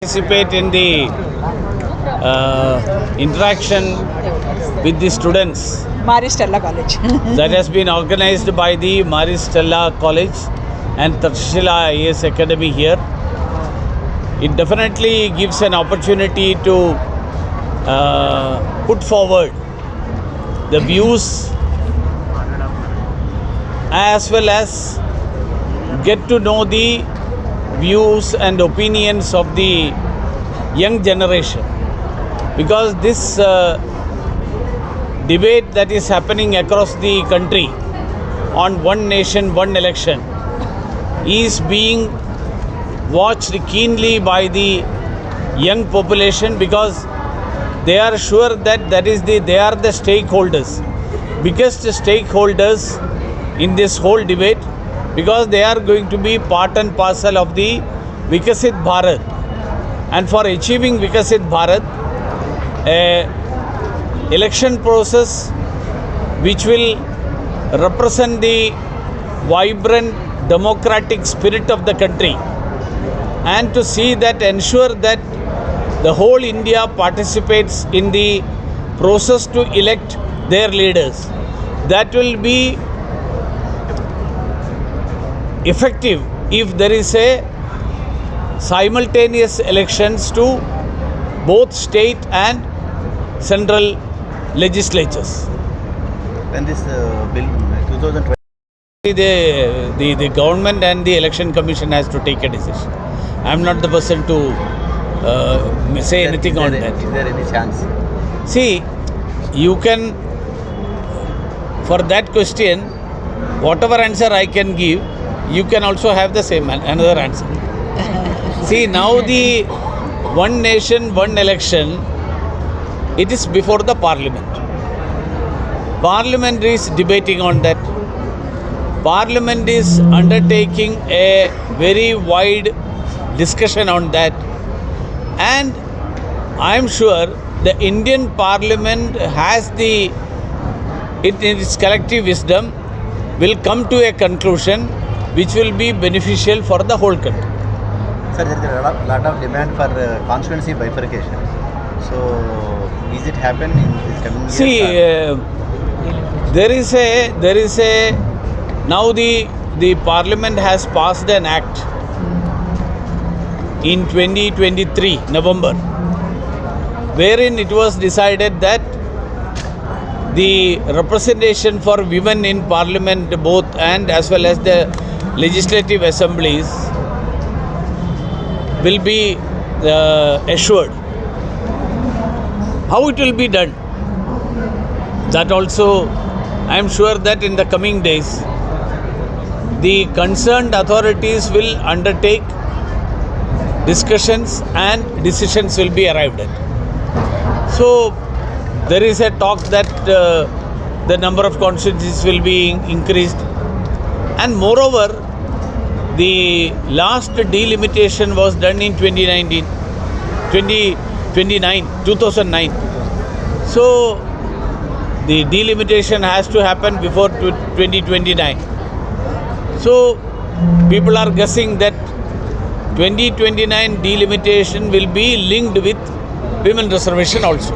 participate in the interaction with the students Maris Stella College. that has been organized by the Maris Stella College and Tarshila IAS Academy here. It definitely gives an opportunity to put forward the views as well as get to know the views and opinions of the young generation, because this debate that is happening across the country on one nation, one election is being watched keenly by the young population, because they are sure that they are the stakeholders, biggest stakeholders in this whole debate, because they are going to be part and parcel of the Vikasit Bharat. And for achieving Vikasit Bharat, election process which will represent the vibrant democratic spirit of the country, and to see that, ensure that the whole India participates in the process to elect their leaders, that will be effective if there is a simultaneous elections to both state and central legislatures. When this bill 2020, The government and the election commission has to take a decision. I am not the person to say anything on that. Is there any chance? See, you can, for that question, whatever answer I can give, you can also have the same another answer. See, now the one nation, one election, it is before the parliament. Parliament is debating on that. Parliament is undertaking a very wide discussion on that. And I am sure the Indian Parliament has in its collective wisdom, will come to a conclusion which will be beneficial for the whole country. Sir, there is a lot of demand for constituency bifurcation. So, is it happen in this coming years? See, there is a now the Parliament has passed an act in 2023 November, wherein it was decided that the representation for women in Parliament both and as well as the legislative assemblies will be assured. How it will be done? That also, I am sure that in the coming days, the concerned authorities will undertake discussions and decisions will be arrived at. So, there is a talk that the number of constituencies will be increased, and moreover, the last delimitation was done in 2009. So, the delimitation has to happen before 2029. So, people are guessing that 2029 delimitation will be linked with women reservation also.